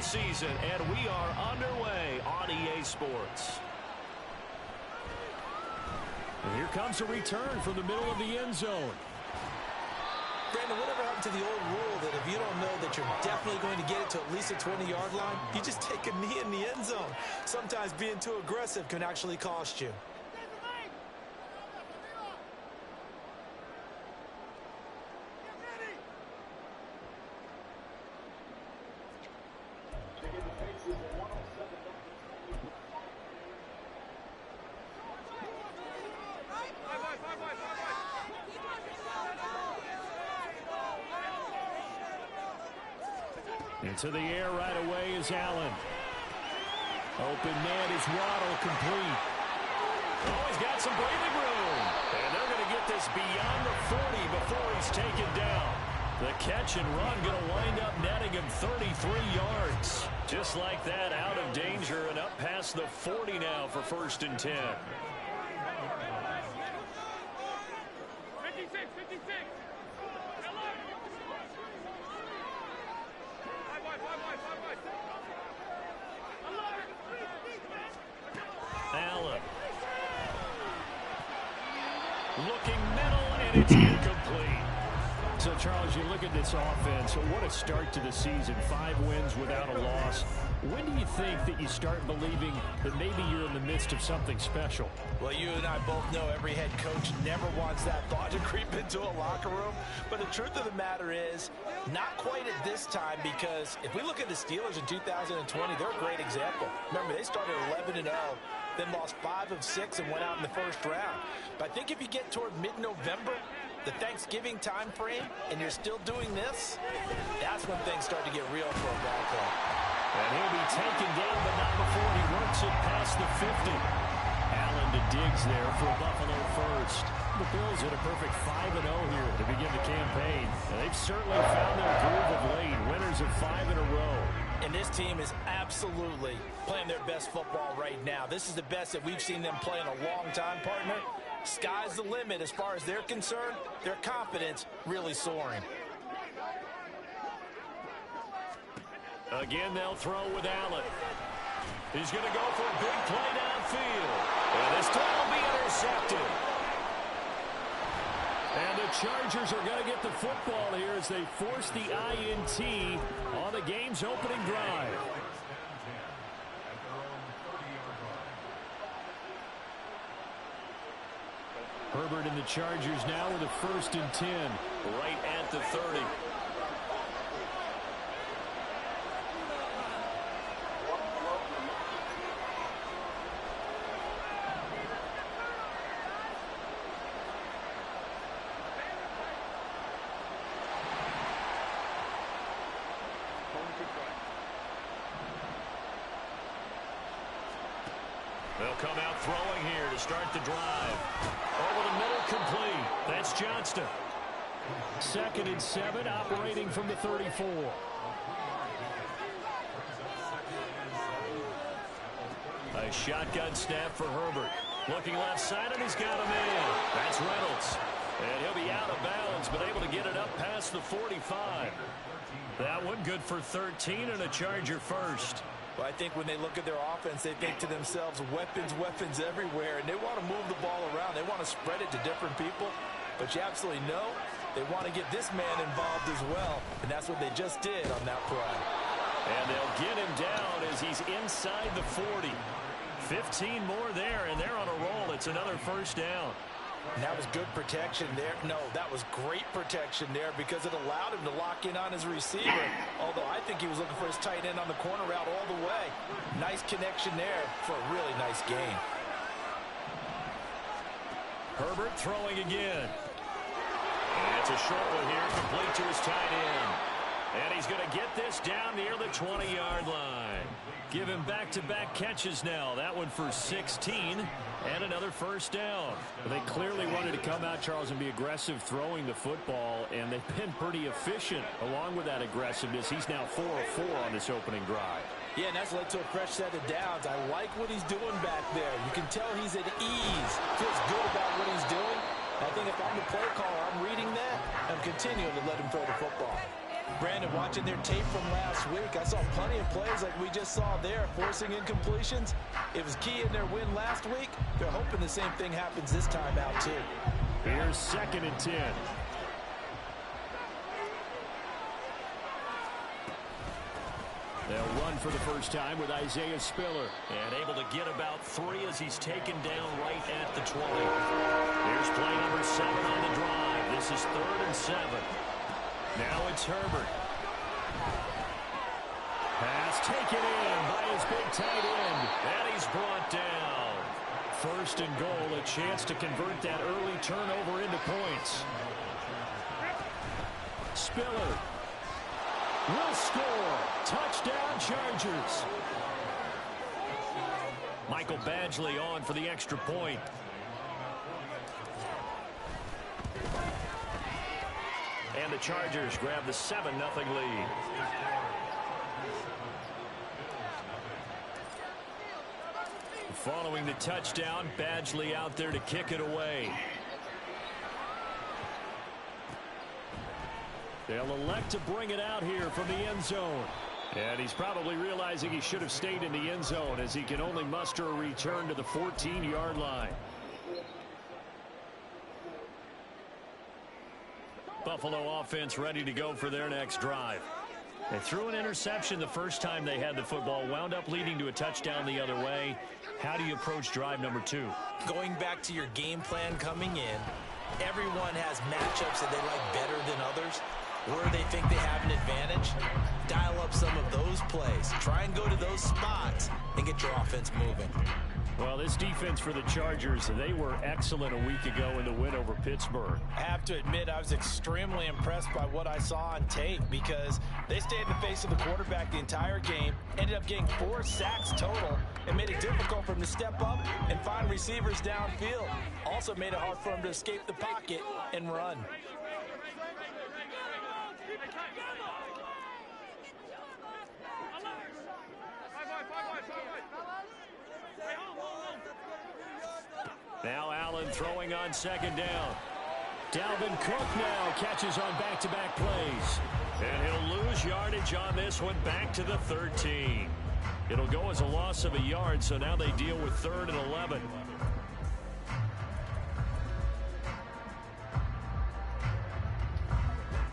season, and we are underway on EA Sports. And here comes a return from the middle of the end zone. Brandon, whatever happened to the old rule that if you don't know that you're definitely going to get it to at least a 20-yard line, you just take a knee in the end zone. Sometimes being too aggressive can actually cost you. Into the air right away is Allen. Open man is Waddle, complete. Oh, he's got some breathing room. And they're going to get this beyond the 40 before he's taken down. The catch and run going to wind up netting him 33 yards. Just like that, out of danger and up past the 40 now for 1st and 10. 56. Allen. Looking middle, and it's incomplete. So, Charles, you look at this offense, what a start to the season. 5 wins without a loss. When do you think that you start believing that maybe you're in the midst of something special? Well, you and I both know every head coach never wants that thought to creep into a locker room. But the truth of the matter is, not quite at this time, because if we look at the Steelers in 2020, they're a great example. Remember, they started 11-0, then lost 5 of 6 and went out in the first round. But I think if you get toward mid-November, the Thanksgiving time frame, and you're still doing this, that's when things start to get real for a ball club. And he'll be taken down, but not before he works it past the 50. Allen to Diggs there for a Buffalo first. The Bills hit a perfect 5-0 here to begin the campaign. And they've certainly found their groove of late, winners of 5 in a row. And this team is absolutely playing their best football right now. This is the best that we've seen them play in a long time, partner. Sky's the limit as far as they're concerned. Their confidence really soaring. Again, they'll throw with Allen. He's going to go for a big play downfield. And this time will be intercepted. And the Chargers are going to get the football here as they force the INT on the game's opening drive. Herbert and the Chargers now with a 1st and 10, right at the 30. They'll come out throwing here to start the drive. Over the middle, complete. That's Johnston. 2nd and 7, operating from the 34. A shotgun snap for Herbert. Looking left side, and he's got him in. That's Reynolds. And he'll be out of bounds, but able to get it up past the 45. That one good for 13 and a Charger first. Well, I think when they look at their offense, they think to themselves, weapons everywhere, and they want to move the ball around. They want to spread it to different people, but you absolutely know they want to get this man involved as well, and that's what they just did on that play. And they'll get him down as he's inside the 40. 15 more there, and they're on a roll. It's another 1st down. And that was good protection there. No, that was great protection there because it allowed him to lock in on his receiver. Although I think he was looking for his tight end on the corner route all the way. Nice connection there for a really nice gain. Herbert throwing again. And it's a short one here, complete to his tight end. And he's going to get this down near the 20-yard line. Give him back-to-back catches now. That one for 16 and another 1st down. They clearly wanted to come out, Charles, and be aggressive throwing the football, and they've been pretty efficient along with that aggressiveness. He's now 4 of 4 on this opening drive. Yeah, and that's led to a fresh set of downs. I like what he's doing back there. You can tell he's at ease. Feels good about what he's doing. I think if I'm the play caller, I'm reading that. I'm continuing to let him throw the football. Brandon, watching their tape from last week, I saw plenty of plays like we just saw there, forcing incompletions. It was key in their win last week. They're hoping the same thing happens this time out, too. Here's 2nd and 10. They'll run for the first time with Isaiah Spiller. And able to get about 3 as he's taken down right at the 20. Here's play number 7 on the drive. This is 3rd and 7. Now it's Herbert. Pass taken in by his big tight end. And he's brought down. 1st and goal, a chance to convert that early turnover into points. Spiller will score. Touchdown, Chargers. Michael Badgley on for the extra point. And the Chargers grab the 7-0 lead. Following the touchdown, Badgley out there to kick it away. They'll elect to bring it out here from the end zone. And he's probably realizing he should have stayed in the end zone as he can only muster a return to the 14-yard line. Buffalo offense ready to go for their next drive. They threw an interception the first time they had the football, wound up leading to a touchdown the other way. How do you approach drive number 2? Going back to your game plan coming in, everyone has matchups that they like better than others. Where they think they have an advantage, dial up some of those plays. Try and go to those spots and get your offense moving. Well, this defense for the Chargers, they were excellent a week ago in the win over Pittsburgh. I have to admit, I was extremely impressed by what I saw on tape because they stayed in the face of the quarterback the entire game, ended up getting 4 sacks total, and made it difficult for him to step up and find receivers downfield. Also made it hard for him to escape the pocket and run. Now Allen throwing on 2nd down. Dalvin Cook now catches on back-to-back plays. And he'll lose yardage on this one back to the 13. It'll go as a loss of a yard, so now they deal with 3rd and 11.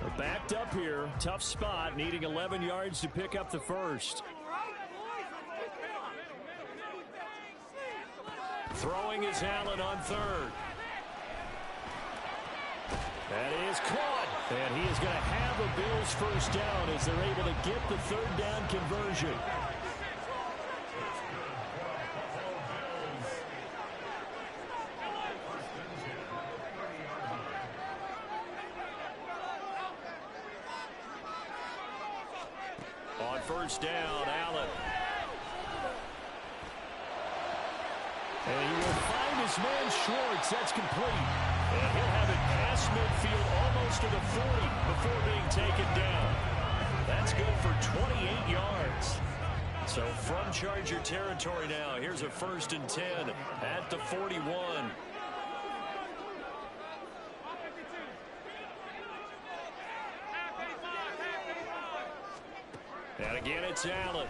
They're backed up here. Tough spot, needing 11 yards to pick up the first. Throwing is Allen on 3rd. That is caught. And he is going to have a Bills first down as they're able to get the 3rd down conversion. On 1st down, Allen. And he will find his man Schwartz. That's complete. And he'll have it past midfield almost to the 40 before being taken down. That's good for 28 yards. So from Charger territory now, here's a 1st and 10 at the 41. And again, it's Allen.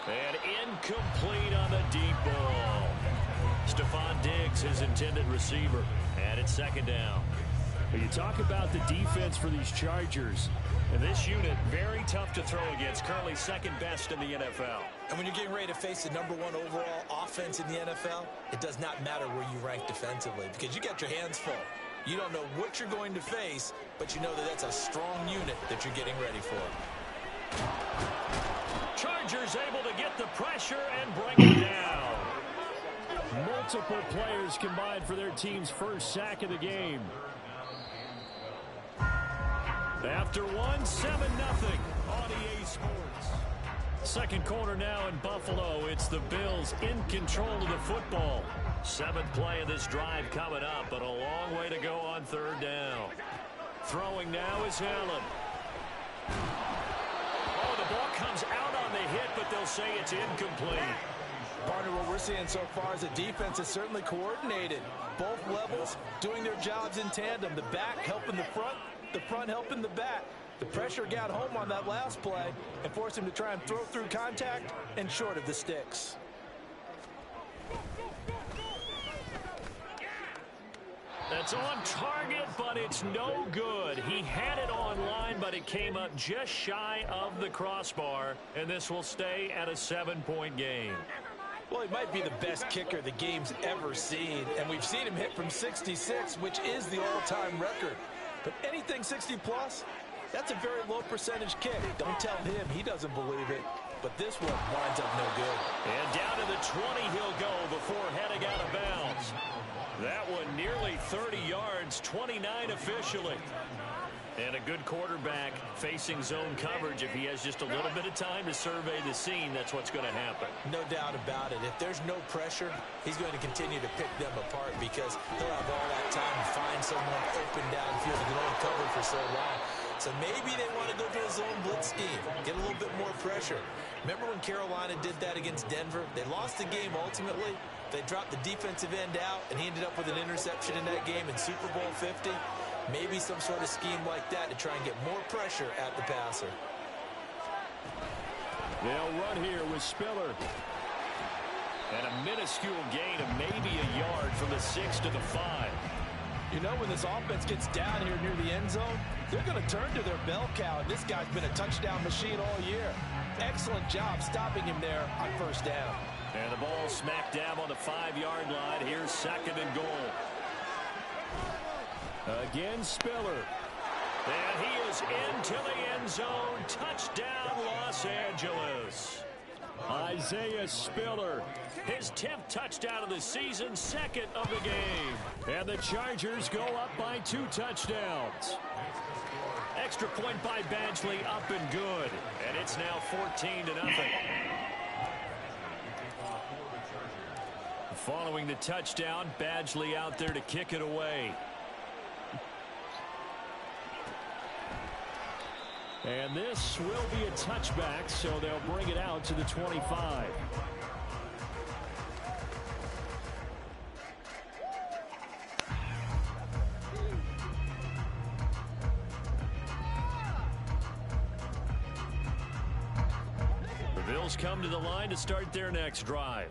And incomplete on the deep ball. Stephon Diggs, his intended receiver. And it's 2nd down. But you talk about the defense for these Chargers. And this unit, very tough to throw against. Currently 2nd best in the NFL. And when you're getting ready to face the #1 overall offense in the NFL, it does not matter where you rank defensively because you got your hands full. You don't know what you're going to face, but you know that that's a strong unit that you're getting ready for. Chargers able to get the pressure and bring it down. Multiple players combined for their team's first sack of the game. After one, 7-0 on EA Sports. 2nd quarter now in Buffalo. It's the Bills in control of the football. 7th play of this drive coming up, but a long way to go on 3rd down. Throwing now is Allen. Oh, the ball comes out on the hit, but they'll say it's incomplete. Partner, what we're seeing so far is the defense is certainly coordinated. Both levels doing their jobs in tandem. The back helping the front helping the back. The pressure got home on that last play and forced him to try and throw through contact and short of the sticks. That's on target, but it's no good. He had it on line, but it came up just shy of the crossbar, and this will stay at a 7-point game. Well, he might be the best kicker the game's ever seen, and we've seen him hit from 66, which is the all-time record. But anything 60-plus, that's a very low percentage kick. Don't tell him he doesn't believe it, but this one winds up no good. And down to the 20 he'll go before heading out of bounds. That one nearly 30 yards, 29 officially. And a good quarterback facing zone coverage. If he has just a little bit of time to survey the scene, that's what's going to happen. No doubt about it. If there's no pressure, he's going to continue to pick them apart because he'll have all that time to find someone open downfield who can only cover for so long. So maybe they want to go to a zone blitz scheme, get a little bit more pressure. Remember when Carolina did that against Denver? They lost the game ultimately. They dropped the defensive end out, and he ended up with an interception in that game in Super Bowl 50. Maybe some sort of scheme like that to try and get more pressure at the passer. They'll run here with Spiller. And a minuscule gain of maybe a yard from the 6 to the 5. You know, when this offense gets down here near the end zone, they're going to turn to their bell cow, and this guy's been a touchdown machine all year. Excellent job stopping him there on first down. And the ball smack dab on the 5-yard line. Here's 2nd and goal. Again, Spiller. And he is into the end zone. Touchdown, Los Angeles. Isaiah Spiller, his 10th touchdown of the season, 2nd of the game. And the Chargers go up by 2 touchdowns. Extra point by Badgley, up and good. And it's now 14-0. Following the touchdown, Badgley out there to kick it away. And this will be a touchback, so they'll bring it out to the 25. The Bills come to the line to start their next drive.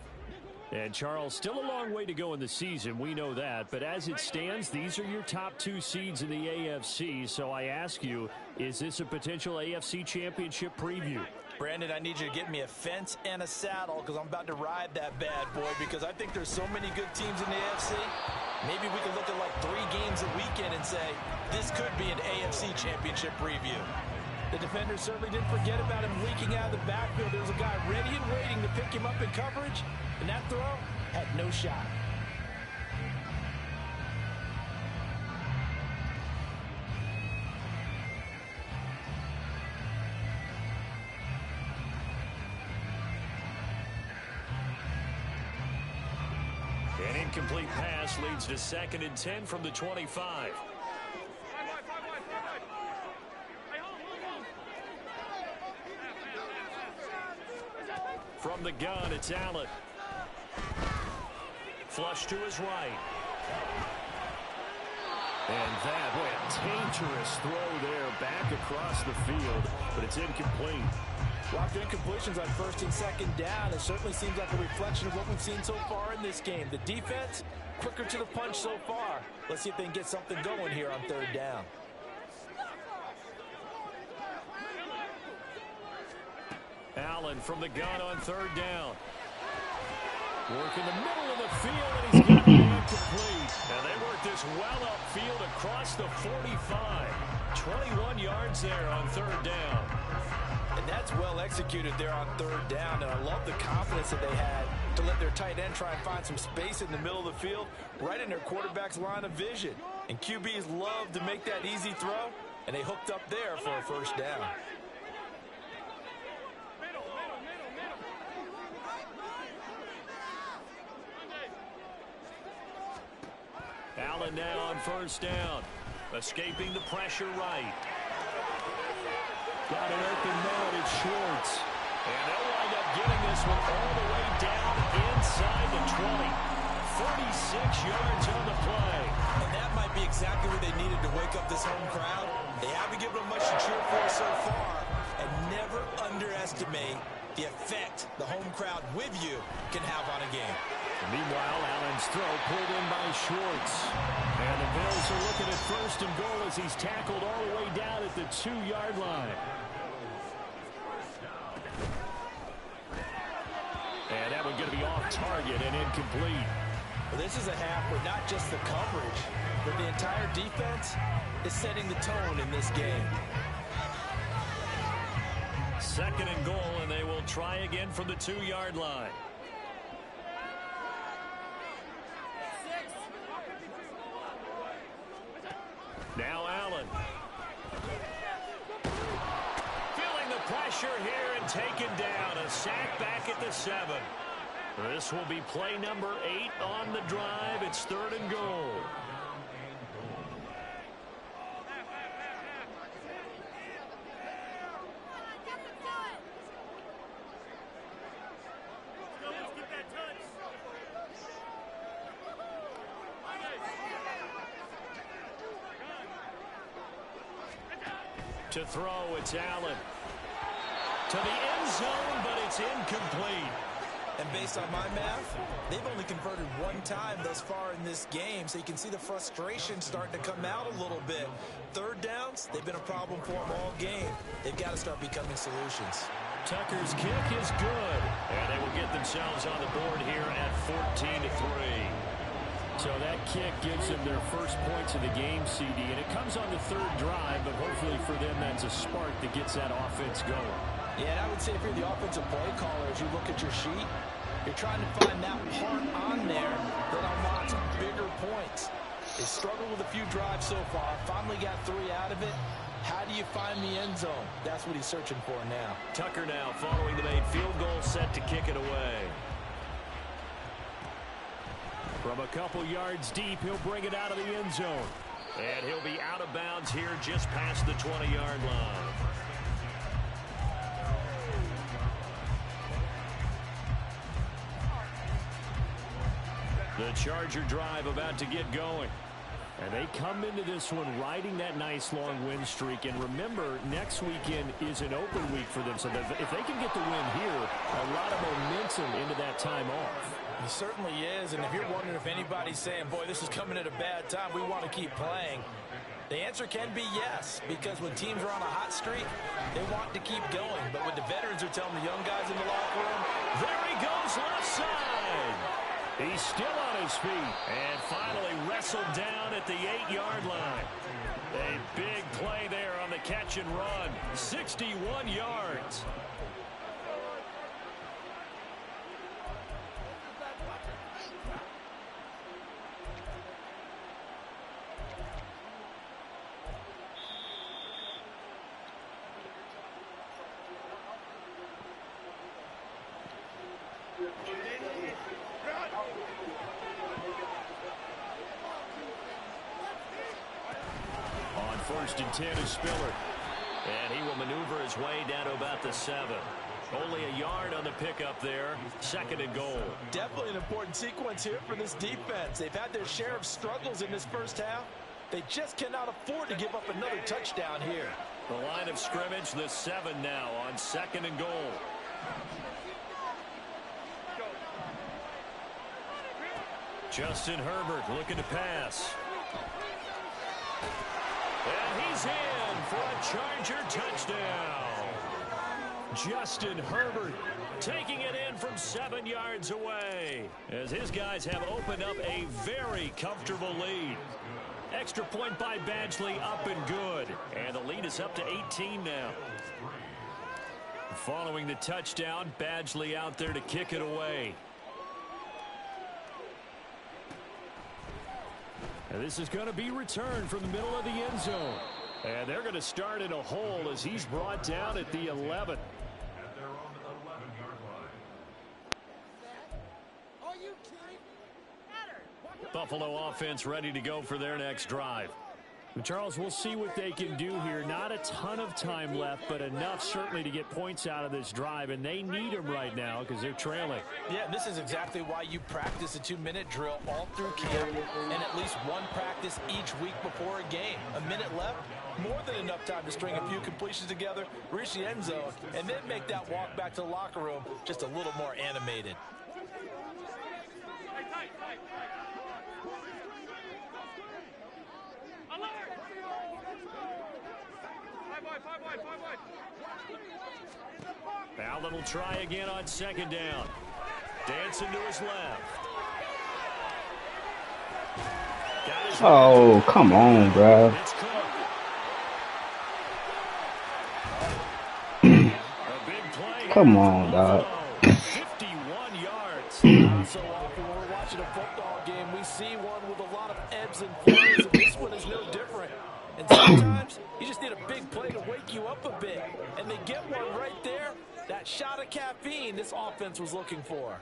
And, Charles, still a long way to go in the season. We know that. But as it stands, these are your top 2 seeds in the AFC. So I ask you, is this a potential AFC championship preview? Brandon, I need you to get me a fence and a saddle because I'm about to ride that bad boy because I think there's so many good teams in the AFC. Maybe we can look at like 3 games a weekend and say, this could be an AFC championship preview. The defenders certainly didn't forget about him leaking out of the backfield. There was a guy ready and waiting to pick him up in coverage, and that throw had no shot. An incomplete pass leads to 2nd and 10 from the 25. From the gun, it's Allen. Flush to his right. And that, boy, a dangerous throw there back across the field, but it's incomplete. Blocked incompletions on 1st and 2nd down. It certainly seems like a reflection of what we've seen so far in this game. The defense, quicker to the punch so far. Let's see if they can get something going here on 3rd down. Allen from the gun on 3rd down. Work in the middle of the field, and he's got it incomplete. And they work this well upfield across the 45. 21 yards there on 3rd down. And that's well executed there on 3rd down. And I love the confidence that they had to let their tight end try and find some space in the middle of the field, right in their quarterback's line of vision. And QBs love to make that easy throw, and they hooked up there for a 1st down. Allen now on 1st down. Escaping the pressure right. Got an open man. It's Schwartz. And they'll wind up getting this one all the way down inside the 20. 36 yards on the play. And that might be exactly what they needed to wake up this home crowd. They haven't given them much to cheer for so far. And never underestimate the effect the home crowd with you can have on a game. And meanwhile, Allen's throw pulled in by Schwartz. And the Bills are looking at 1st and goal as he's tackled all the way down at the 2-yard line. And that one going to be off target and incomplete. Well, this is a half where not just the coverage, but the entire defense is setting the tone in this game. 2nd and goal, and they will try again from the 2-yard line. Now Allen. Feeling the pressure here and taken down. A sack back at the 7. This will be play number 8 on the drive. It's 3rd and goal. To throw, it's Allen. To the end zone, but it's incomplete. And based on my math, they've only converted one time thus far in this game, so you can see the frustration starting to come out a little bit. 3rd downs, they've been a problem for them all game. They've got to start becoming solutions. Tucker's kick is good, and they will get themselves on the board here at 14-3. So that kick gives them their first points of the game, CD, and it comes on the 3rd drive, but hopefully for them that's a spark that gets that offense going. Yeah, and I would say if you're the offensive play caller, as you look at your sheet, you're trying to find that part on there that unlocks bigger points. They struggled with a few drives so far, finally got 3 out of it. How do you find the end zone? That's what he's searching for now. Tucker now following the made field goal, set to kick it away. From a couple yards deep, he'll bring it out of the end zone. And he'll be out of bounds here just past the 20-yard line. The Charger drive about to get going. And they come into this one riding that nice long win streak. And remember, next weekend is an open week for them. So that if they can get the win here, a lot of momentum into that time off. It certainly is. And if you're wondering if anybody's saying, boy, this is coming at a bad time, we want to keep playing, the answer can be yes. Because when teams are on a hot streak, they want to keep going. But what the veterans are telling the young guys in the locker room, there he goes left side. He's still on his feet and finally wrestled down at the 8-yard line. A big play there on the catch and run. 61 yards. On 1st and 10 is Spiller. And he will maneuver his way down to about the 7. Only a yard on the pickup there. 2nd and goal. Definitely an important sequence here for this defense. They've had their share of struggles in this first half. They just cannot afford to give up another touchdown here. The line of scrimmage, the 7 now on 2nd and goal. Justin Herbert looking to pass. And he's in for a Charger touchdown. Justin Herbert taking it in from 7 yards away as his guys have opened up a very comfortable lead. Extra point by Badgley up and good. And the lead is up to 18 now. Following the touchdown, Badgley out there to kick it away. And this is going to be returned from the middle of the end zone. And they're going to start in a hole as he's brought down at the 11. Buffalo offense ready to go for their next drive. Charles, we'll see what they can do here. Not a ton of time left, but enough certainly to get points out of this drive, and they need them right now because they're trailing. Yeah, and this is exactly why you practice a 2-minute drill all through camp and at least one practice each week before a game. A minute left, more than enough time to string a few completions together, reach the end zone, and then make that walk back to the locker room just a little more animated. Allen will try again on second down. Dancing to his left. Oh, come on, bro. Come on, dog. 51 yards. So often when we're watching a football game, we see one with a lot of ebbs and flows, and this one is no different. And sometimes you just need a big play to wake you up a bit, and they get one right there. That shot of caffeine this offense was looking for.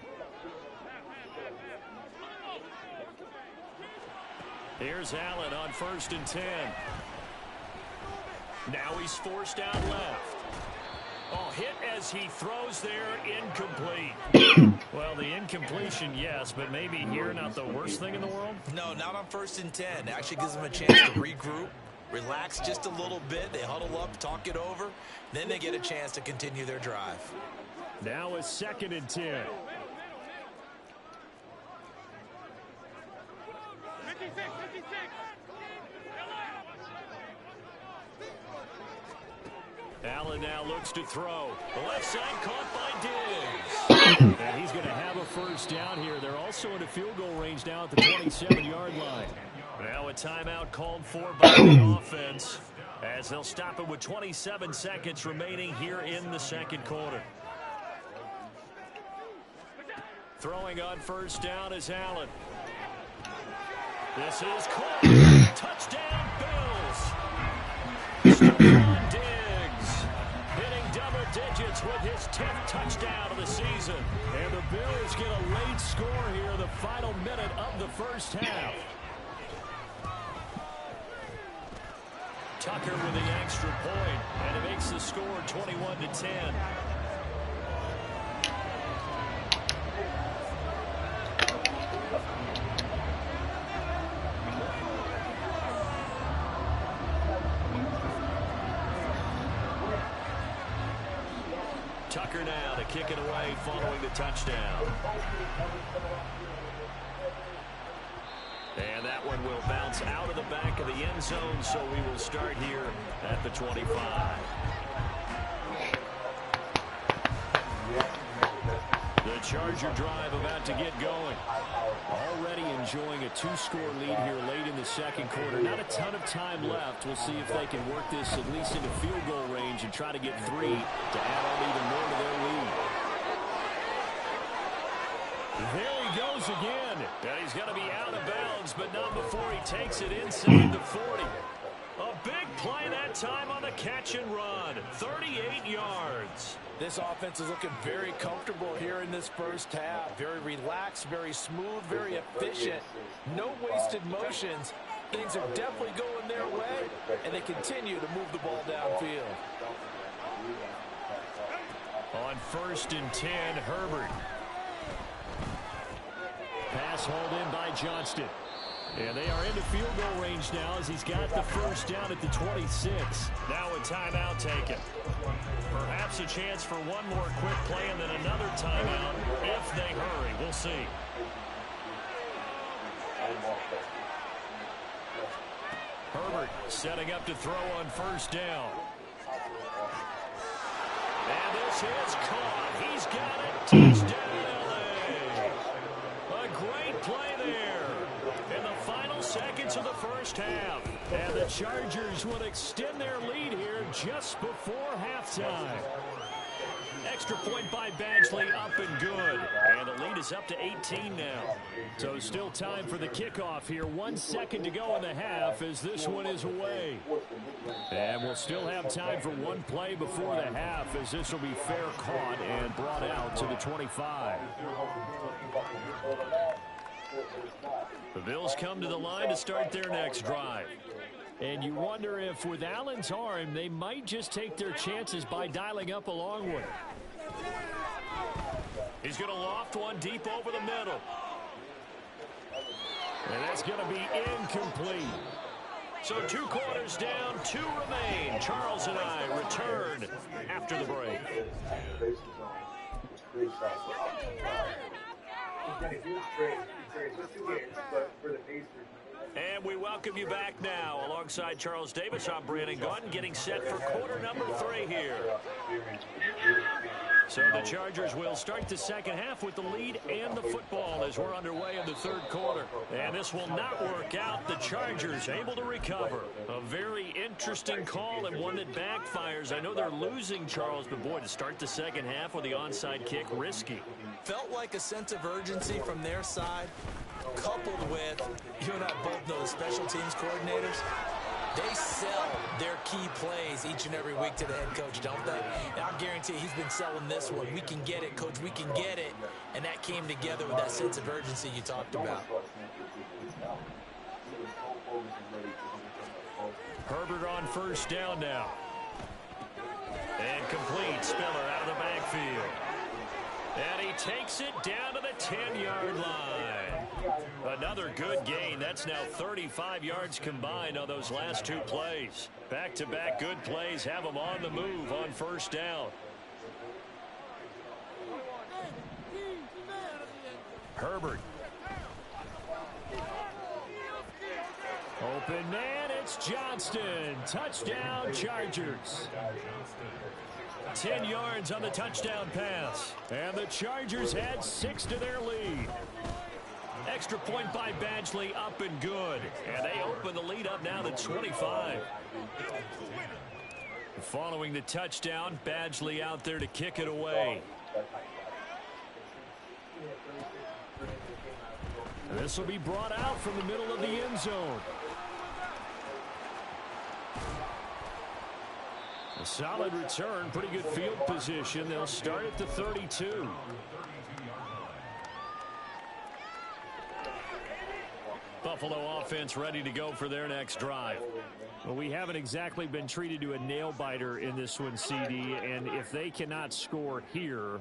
Here's Allen on 1st and 10. Now he's forced out left. Oh, hit as he throws there, incomplete. Well, the incompletion, yes, but maybe here not the worst thing in the world? No, not on 1st and 10. It actually gives them a chance to regroup, relax just a little bit. They huddle up, talk it over. Then they get a chance to continue their drive. Now a 2nd and 10. Allen now looks to throw. The left side caught by Diggs. And he's going to have a first down here. They're also in a field goal range now at the 27-yard line. Now a timeout called for by the offense as they'll stop it with 27 seconds remaining here in the second quarter. Throwing on 1st down is Allen. This is caught. Touchdown, Bills. Stephon Diggs hitting double digits with his 10th touchdown of the season. And the Bills get a late score here, the final minute of the first half. Tucker with the extra point, and it makes the score 21-10. Tucker now to kick it away following the touchdown. And that one will bounce out of the back of the end zone, so we will start here at the 25. The Charger drive about to get going. Already enjoying a 2-score lead here late in the second quarter. Not a ton of time left. We'll see if they can work this at least into field goal range and try to get 3 to add on even more to their lead. There he goes again. And he's going to be out of bounds, but not before he takes it inside the 40. A big play that time on the catch and run. 38 yards. This offense is looking very comfortable here in this first half. Very relaxed, very smooth, very efficient. No wasted motions. Things are definitely going their way, and they continue to move the ball downfield. On 1st and 10, Herbert. Pass hauled in by Johnston. And they are into field goal range now as he's got the first down at the 26. Now a timeout taken. Perhaps a chance for one more quick play and then another timeout if they hurry. We'll see. Herbert setting up to throw on 1st down. And this is caught. He's got it. Touchdown, LA. A great play there. In the final seconds of the first half. And the Chargers will extend their lead here just before halftime. Extra point by Badgley up and good. And the lead is up to 18 now. So still time for the kickoff here. 1 second to go in the half as this one is away. And we'll still have time for one play before the half as this will be fair caught and brought out to the 25. The Bills come to the line to start their next drive. And you wonder if with Allen's arm, they might just take their chances by dialing up a long one. He's going to loft one deep over the middle. And that's going to be incomplete. So 2 quarters down, 2 remain. Charles and I return after the break. And we welcome you back now. Alongside Charles Davis, I'm Brandon Gaudin, getting set for quarter number 3 here. So the Chargers will start the second half with the lead and the football as we're underway in the 3rd quarter. And this will not work out. The Chargers able to recover. A very interesting call and one that backfires. I know they're losing, Charles, but boy, to start the second half with the onside kick, risky. Felt like a sense of urgency from their side, coupled with, you and I both know the special teams coordinators, they sell their key plays each and every week to the head coach, don't they? And I guarantee he's been selling this one. We can get it, coach, we can get it. And that came together with that sense of urgency you talked about. Herbert on first down now. And complete. Spiller out of the backfield. And he takes it down to the 10-yard line. Another good gain. That's now 35 yards combined on those last 2 plays. Back-to-back good plays have them on the move on first down. Herbert. Open man, it's Johnston. Touchdown, Chargers. 10 yards on the touchdown pass. And the Chargers add 6 to their lead. Extra point by Badgley, up and good. And they open the lead up now to 25. Following the touchdown, Badgley out there to kick it away. This will be brought out from the middle of the end zone. A solid return, pretty good field position. They'll start at the 32. Buffalo offense ready to go for their next drive. Well, we haven't exactly been treated to a nail-biter in this one, CD, and if they cannot score here,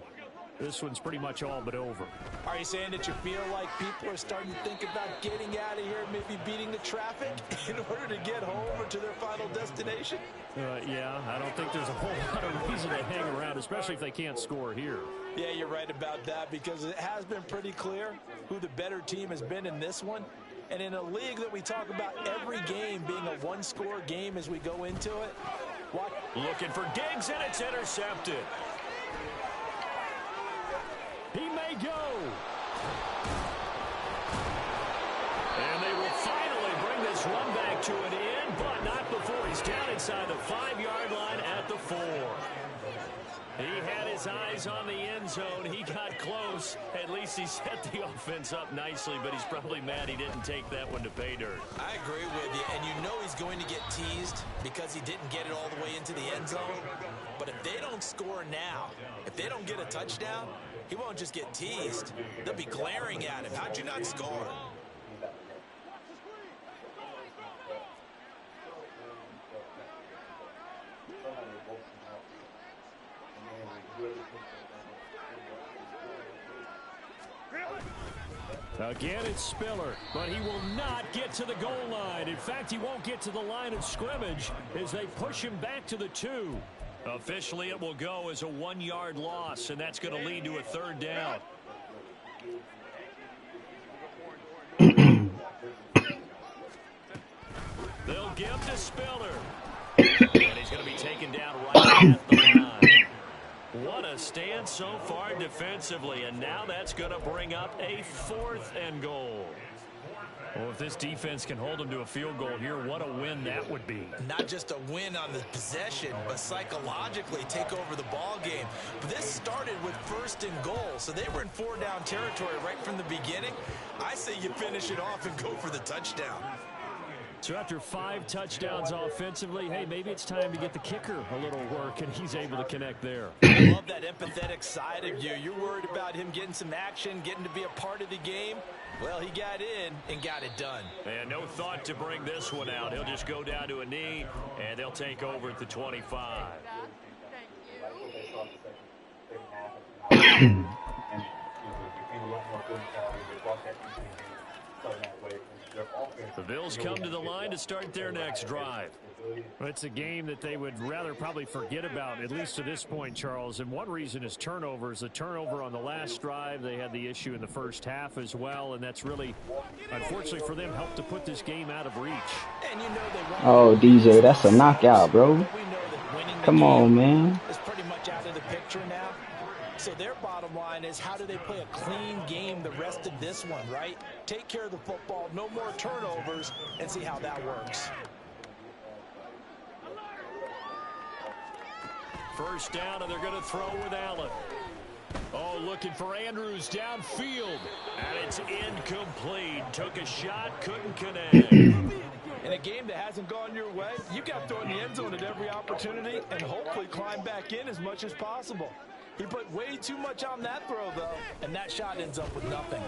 this one's pretty much all but over. Are you saying that you feel like people are starting to think about getting out of here, maybe beating the traffic in order to get home or to their final destination? Yeah, I don't think there's a whole lot of reason to hang around, especially if they can't score here. Yeah, you're right about that, because it has been pretty clear who the better team has been in this one. And in a league that we talk about every game being a one-score game as we go into it. Looking for Diggs, and it's intercepted. He may go. And they will finally bring this run back to an end, but not before he's down inside the 5-yard line at the 4. He had his eyes on the end zone. He got close. At least he set the offense up nicely, but he's probably mad he didn't take that one to pay dirt. I agree with you, and you know he's going to get teased because he didn't get it all the way into the end zone. But if they don't score now, if they don't get a touchdown, he won't just get teased. They'll be glaring at him. How'd you not score? Again, it's Spiller, but he will not get to the goal line. In fact, he won't get to the line of scrimmage as they push him back to the 2. Officially, it will go as a 1-yard loss, and that's going to lead to a 3rd down. They'll give to Spiller. And he's going to be taken down right at the line. What a stand so far defensively, and now that's going to bring up a 4th and goal. Well, if this defense can hold them to a field goal here, what a win that would be. Not just a win on the possession, but psychologically take over the ball game. But this started with 1st and goal, so they were in 4-down territory right from the beginning. I say you finish it off and go for the touchdown. So after 5 touchdowns offensively, hey, maybe it's time to get the kicker a little work, and he's able to connect there. I love that empathetic side of you. You're worried about him getting some action, getting to be a part of the game. Well, he got in and got it done. And no thought to bring this one out. He'll just go down to a knee, and they'll take over at the 25. The Bills come to the line to start their next drive. Well, it's a game that they would rather probably forget about, at least to this point, Charles. And one reason is turnovers. A turnover on the last drive. They had the issue in the first half as well, and that's really, unfortunately for them, helped to put this game out of reach. And you know Oh, DJ, that's a knockout, bro. Come on, man. Is pretty much out of the picture now. So their bottom line is, how do they play a clean game the rest of this one, right? Take care of the football, no more turnovers, and see how that works. First down, and they're going to throw with Allen. Oh, looking for Andrews downfield. And it's incomplete. Took a shot, couldn't connect. In a game that hasn't gone your way, you've got to throw in the end zone at every opportunity and hopefully climb back in as much as possible. He put way too much on that throw, though, and that shot ends up with nothing.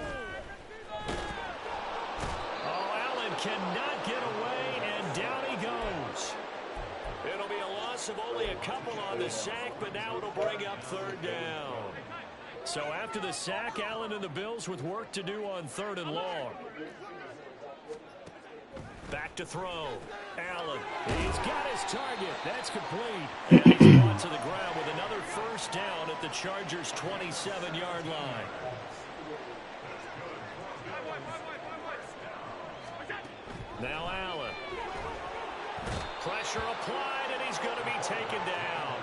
Oh, Allen cannot get away, and down he goes. It'll be a loss of only a couple on the sack, but now it'll bring up third down. So after the sack, Allen and the Bills with work to do on 3rd and long. Back to throw. Allen, he's got his target. That's complete. And he's brought to the ground with another first down at the Chargers' 27-yard line. Now Allen. Pressure applied, and he's going to be taken down.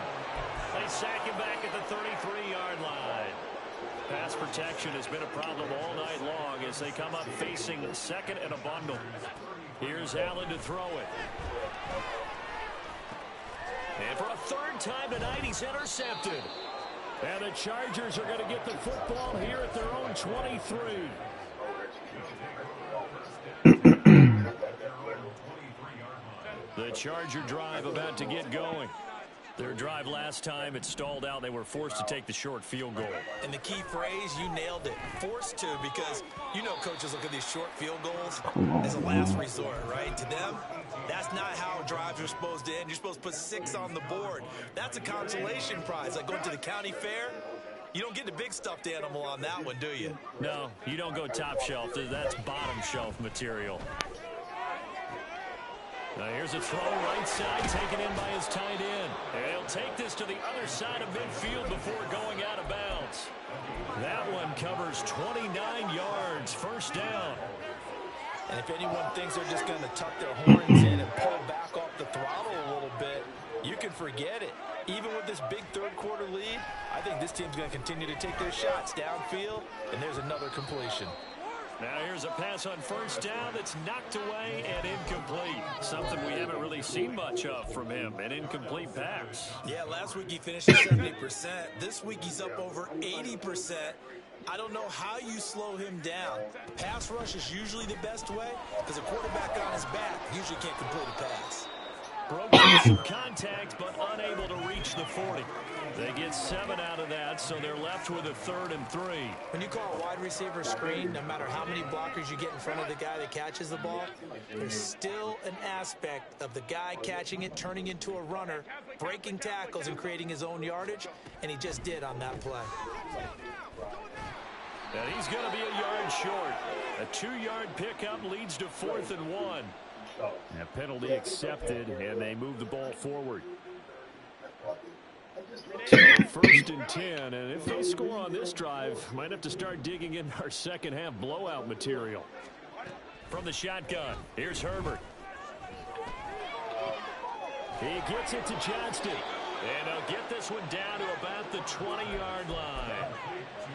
They sack him back at the 33-yard line. Pass protection has been a problem all night long as they come up facing second and a bundle. Here's Allen to throw it. And for a 3rd time tonight, he's intercepted. And the Chargers are going to get the football here at their own 23. The Charger drive about to get going. Their drive last time, it stalled out. They were forced to take the short field goal. And the key phrase, you nailed it. Forced to, because you know coaches look at these short field goals as a last resort, right? To them, that's not how drives are supposed to end. You're supposed to put 6 on the board. That's a consolation prize, like going to the county fair. You don't get the big stuffed animal on that one, do you? No, you don't go top shelf. That's bottom shelf material. Now here's a throw right side, taken in by his tight end. And he'll take this to the other side of midfield before going out of bounds. That one covers 29 yards, first down. And if anyone thinks they're just going to tuck their horns in and pull back off the throttle a little bit, you can forget it. Even with this big third-quarter lead, I think this team's going to continue to take their shots downfield, and there's another completion. Now here's a pass on first down that's knocked away and incomplete. Something we haven't really seen much of from him, an incomplete pass. Yeah, last week he finished at 70%. This week he's up over 80%. I don't know how you slow him down. Pass rush is usually the best way because a quarterback on his back usually can't complete a pass. Broke through some contact, but unable to reach the 40. They get 7 out of that, so they're left with a 3rd and 3. When you call a wide receiver screen, no matter how many blockers you get in front of the guy that catches the ball, there's still an aspect of the guy catching it, turning into a runner, breaking tackles and creating his own yardage, and he just did on that play. And he's going to be a yard short. A 2-yard pickup leads to 4th and 1. A penalty accepted, and they move the ball forward. So 1st and 10, and if they score on this drive, might have to start digging in our second-half blowout material. From the shotgun, here's Herbert. He gets it to Johnston, and he'll get this one down to about the 20-yard line.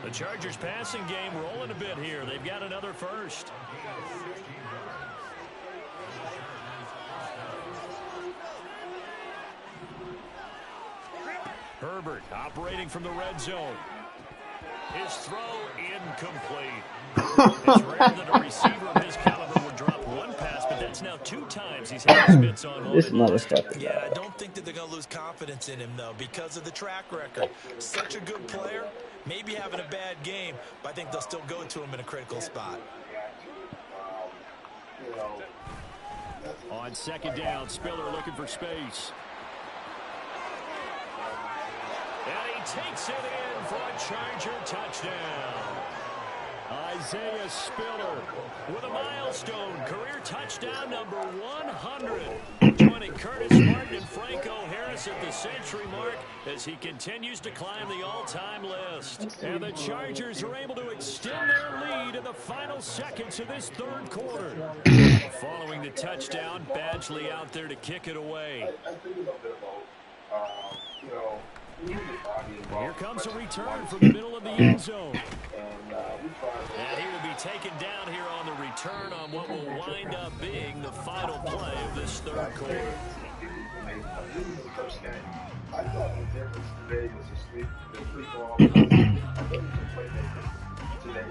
The Chargers passing game rolling a bit here. They've got another first. Herbert operating from the red zone. His throw incomplete. It's rare that a receiver of his caliber would drop one pass, but That's now 2 times he's had his mitts on This one. motherfucker. Yeah, I don't think that they're going to lose confidence in him, though, because of the track record. Such a good player, maybe having a bad game, but I think they'll still go to him in a critical spot. On second down, Spiller looking for space. And he takes it in for a Charger touchdown. Isaiah Spiller With a milestone career touchdown number 100. Joining Curtis Martin and Franco Harris at the century mark as he continues to climb the all-time list. And the Chargers are able to extend their lead in the final seconds of this third quarter. Following the touchdown, Badgley out there to kick it away. Here comes a return from the middle of the end zone. And he will be taken down here on the return on what will wind up being the final play of this third quarter.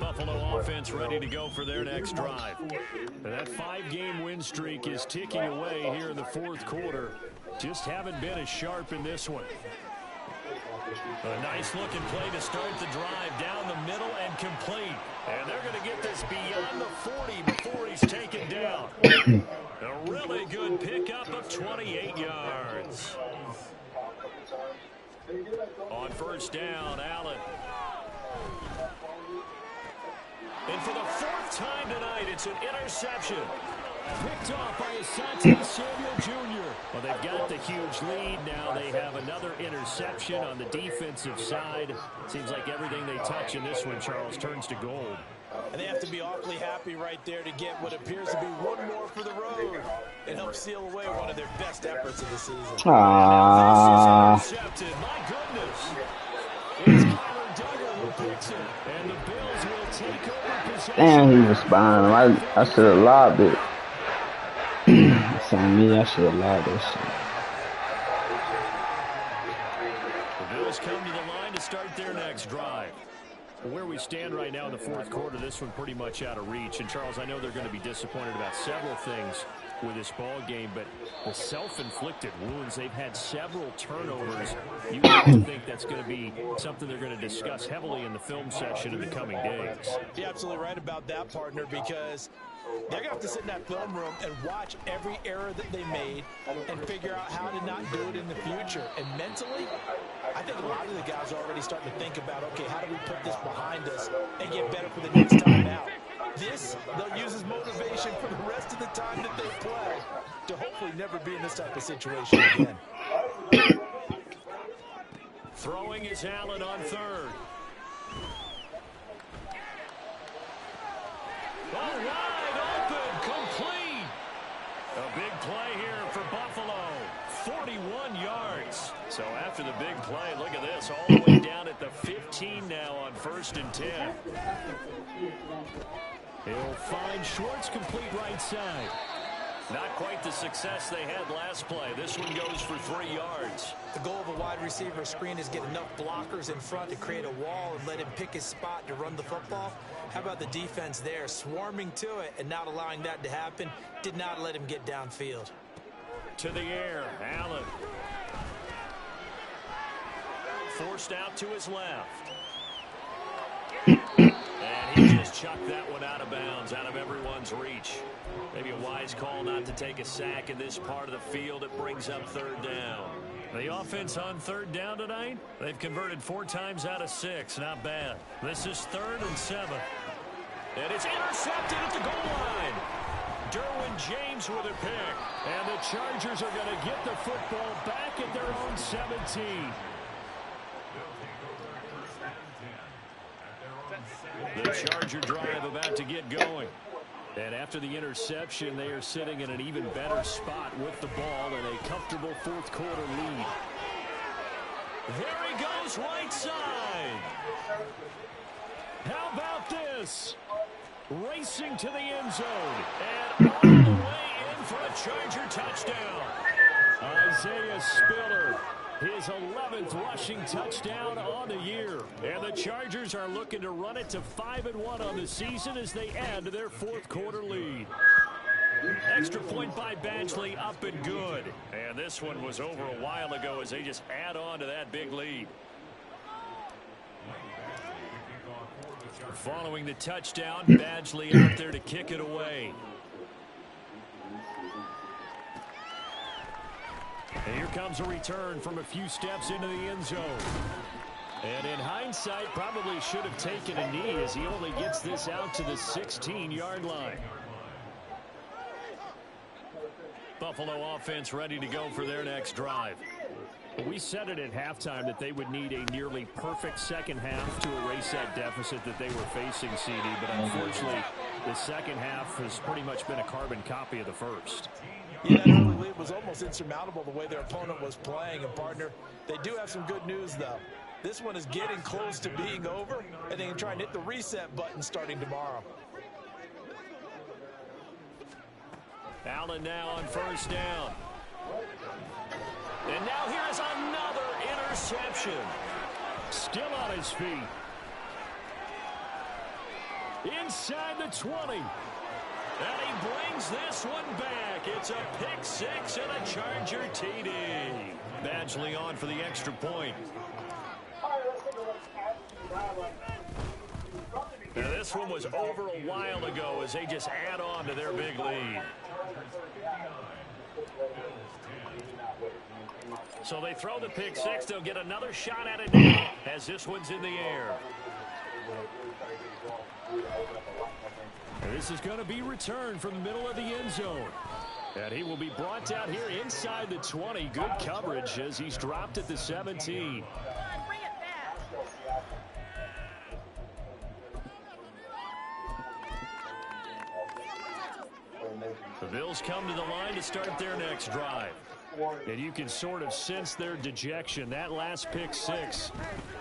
Buffalo offense ready to go for their next drive. And that 5-game win streak is ticking away here in the fourth quarter. Just haven't been as sharp in this one. A nice looking play to start the drive down the middle and complete. And they're going to get this beyond the 40 before he's taken down. A really good pickup of 28 yards. On first down, Allen. And for the 4th time tonight, it's an interception. Picked off by Asante Samuel Jr. Well, they've got the huge lead now. They have another interception on the defensive side. Seems like everything they touch in this one, Charles, turns to gold. And they have to be awfully happy right there to get what appears to be one more for the road and help seal away one of their best efforts of the season. Aww. This is intercepted. My goodness. It's Kyler Duggar who picks it, and the Bills will take over possession. Damn, he was behind him. I should have lobbed it. It's on me. I should have lobbed this shit. The Bills come to the line to start their next drive. Where we stand right now in the fourth quarter, this one pretty much out of reach. And, Charles, I know they're going to be disappointed about several things with this ball game, but the self-inflicted wounds, they've had several turnovers. You have to think that's going to be something they're going to discuss heavily in the film session in the coming days. You're absolutely right about that, partner, because they're going to have to sit in that film room and watch every error that they made and figure out how to not do it in the future. And mentally, I think a lot of the guys are already starting to think about, okay, how do we put this behind us and get better for the next time out? This, they'll use as motivation for the rest of the time that they play to hopefully never be in this type of situation again. Throwing is Allen on third. Oh, wide open, complete. A big play here for Buffalo. 41 yards. So after the big play, look at this, all the way down at the 15 now on 1st and 10. He'll find Schwartz complete right side. Not quite the success they had last play. This one goes for 3 yards. The goal of a wide receiver screen is get enough blockers in front to create a wall and let him pick his spot to run the football. How about the defense there, swarming to it and not allowing that to happen? Did not let him get downfield. To the air, Allen. Forced out to his left. And he just chucked that one out of bounds, out of everyone's reach. Maybe a wise call not to take a sack in this part of the field. It brings up 3rd down. The offense on 3rd down tonight, they've converted 4 times out of 6. Not bad. This is 3rd and 7. And it's intercepted at the goal line. Derwin James with a pick. And the Chargers are going to get the football back at their own 17. The Charger drive about to get going. And after the interception, they are sitting in an even better spot with the ball and a comfortable 4th quarter lead. There he goes, right side. How about this? Racing to the end zone. And all the way in for a Charger touchdown. Isaiah Spiller, his 11th rushing touchdown on the year. And the Chargers are looking to run it to 5-1 on the season as they add to their 4th quarter lead. Extra point by Badgley, up and good. And this one was over a while ago as they just add on to that big lead. Following the touchdown, Badgley out there to kick it away. And here comes a return from a few steps into the end zone. And in hindsight, probably should have taken a knee as he only gets this out to the 16-yard line. Buffalo offense ready to go for their next drive. We said it at halftime that they would need a nearly perfect second half to erase that deficit that they were facing, CD. But unfortunately, the second half has pretty much been a carbon copy of the first. Yeah, that early lead was almost insurmountable the way their opponent was playing. And, partner, they do have some good news, though. This one is getting close to being over, and they can try and hit the reset button starting tomorrow. Allen now on first down. And now here's another interception. Still on his feet. Inside the 20. And he brings this one back. It's a pick six and a Charger TD. Badgley on for the extra point. Now this one was over a while ago as they just add on to their big lead. So they throw the pick six. They'll get another shot at it now as this one's in the air. And this is going to be returned from the middle of the end zone. And he will be brought out here inside the 20. Good coverage as he's dropped at the 17. The Bills come to the line to start their next drive. And you can sort of sense their dejection. That last pick six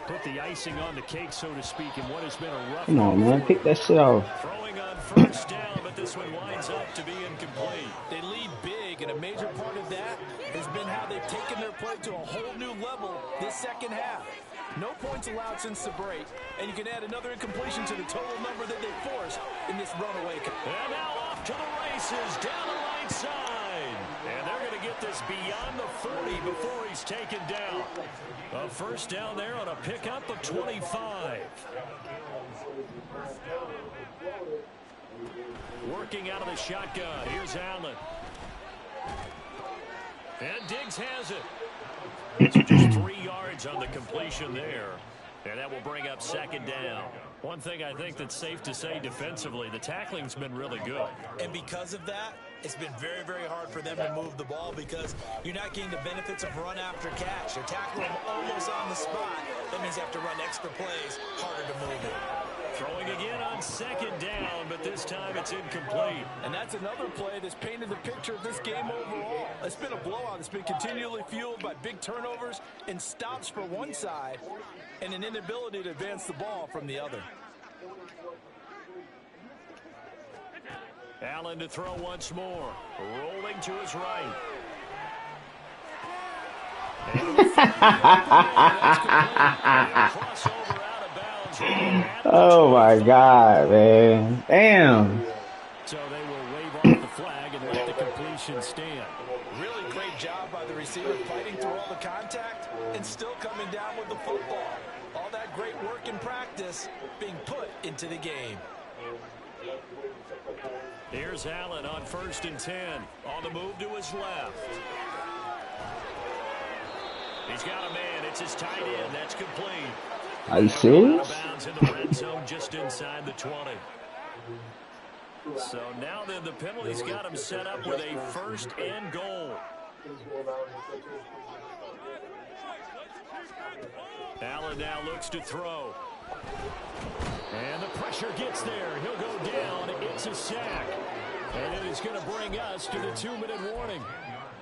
put the icing on the cake, so to speak, in what has been a rough. Come on, man. Pick that shit off. Throwing on first down, but this one winds up to be incomplete. They lead big, and a major part of that has been how they've taken their play to a whole new level this second half. No points allowed since the break, and you can add another incompletion to the total number that they forced in this runaway. And now off to the races, down the right side. And they're going to get this beyond the 40 before he's taken down. A first down there on a pickup of 25. Working out of the shotgun. Here's Allen. And Diggs has it. So just 3 yards on the completion there. And that will bring up second down. One thing I think that's safe to say defensively, the tackling's been really good. And because of that, it's been very, very hard for them to move the ball because you're not getting the benefits of run after catch. You're tackling them almost on the spot. That means you have to run extra plays, harder to move it. Throwing again on second down, but this time it's incomplete. And that's another play that's painted the picture of this game overall. It's been a blowout. It's been continually fueled by big turnovers and stops for one side and an inability to advance the ball from the other. Allen to throw once more. Rolling to his right. Oh my God, man. Damn. So they will wave off the flag and let the completion stand. Really great job by the receiver fighting through all the contact and still coming down with the football. All that great work in practice being put into the game. Here's Allen on 1st and 10. On the move to his left. He's got a man. It's his tight end. That's complete. Are you serious? Out of bounds in the red zone just inside the 20. So now then the penalty's got him set up with a 1st and goal. Allen now looks to throw. And the pressure gets there. He'll go down. It's a sack. And it is going to bring us to the 2-minute warning.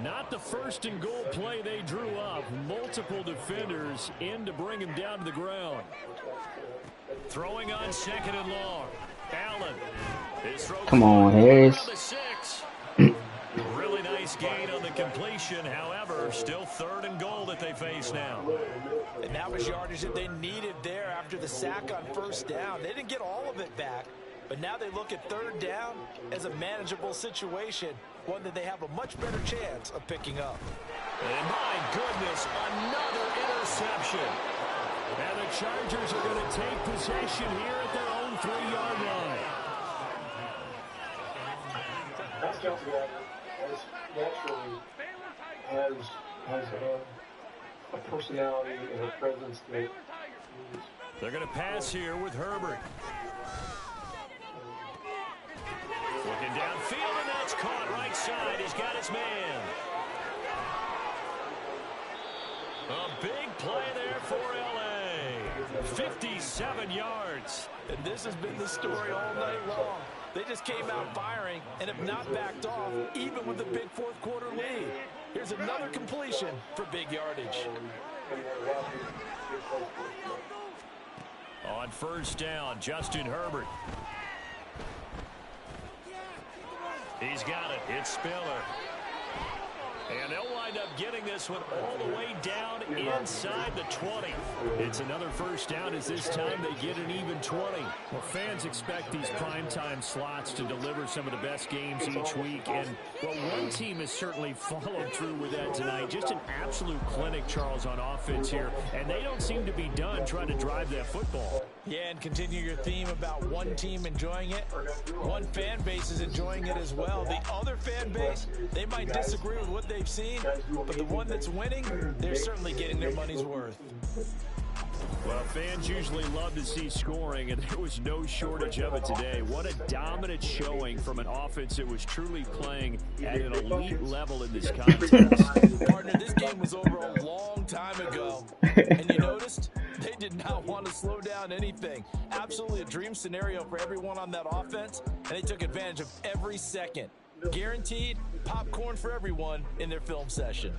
Not the 1st and goal play they drew up. Multiple defenders in to bring him down to the ground. Throwing on 2nd and long. Allen. Come on, Harris. Really nice gain on the completion. However, still 3rd and goal that they face now. And that was yardage that they needed there after the sack on 1st down. They didn't get all of it back, But now they look at third down as a manageable situation, one that they have a much better chance of picking up. And my goodness, another interception. And the Chargers are going to take possession here at their own 3-yard line. Pascal naturally has a personality and a presence that they're going to pass here with Herbert. Looking downfield, and that's caught right side. He's got his man. A big play there for L.A. 57 yards. And this has been the story all night long. They just came out firing and have not backed off, even with the big fourth quarter lead. Here's another completion for big yardage. On first down, Justin Herbert. He's got it. It's Spiller. And they'll wind up getting this one all the way down inside the 20. It's another first down as this time they get an even 20. Well, fans expect these primetime slots to deliver some of the best games each week. And, well, one team has certainly followed through with that tonight. Just an absolute clinic, Charles, on offense here. And they don't seem to be done trying to drive that football. Yeah, and continue your theme about one team enjoying it. One fan base is enjoying it as well. The other fan base, they might disagree with what they've seen, but the one that's winning, they're certainly getting their money's worth. Well, fans usually love to see scoring, and there was no shortage of it today. What a dominant showing from an offense that was truly playing at an elite level in this contest. Partner, this game was over a long time ago, and you noticed they did not want to slow down anything. Absolutely a dream scenario for everyone on that offense, and they took advantage of every second. Guaranteed popcorn for everyone in their film session.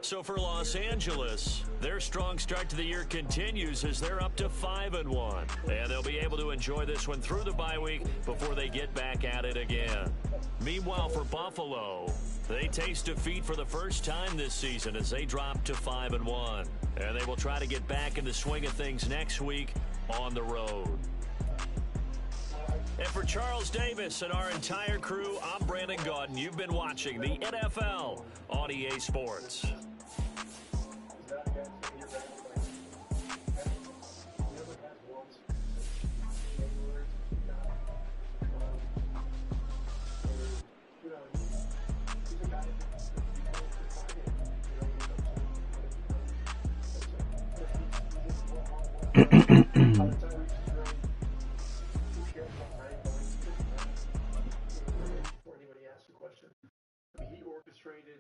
So for Los Angeles, their strong start to the year continues as they're up to 5-1. And they'll be able to enjoy this one through the bye week before they get back at it again. Meanwhile, for Buffalo, they taste defeat for the first time this season as they drop to 5-1. And they will try to get back in the swing of things next week on the road. And for Charles Davis and our entire crew, I'm Brandon Gaudin. You've been watching the NFL on EA Sports.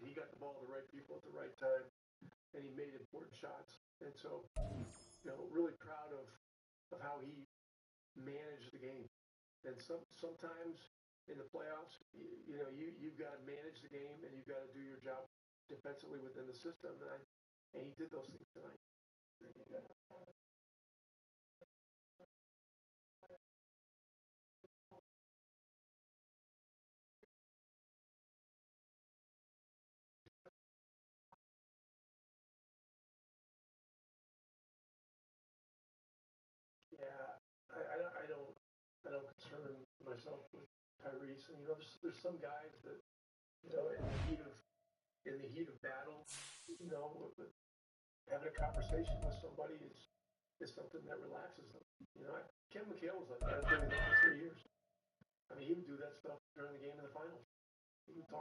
He got the ball to the right people at the right time, and he made important shots. And so, really proud of how he managed the game. And sometimes in the playoffs, you've got to manage the game and you've got to do your job defensively within the system. And he did those things tonight. I don't concern myself with Tyrese. And there's some guys that in the heat of battle, having a conversation with somebody is something that relaxes them. Ken McHale was like that. I've been with him for 3 years. I mean, he would do that stuff during the game in the finals. He would talk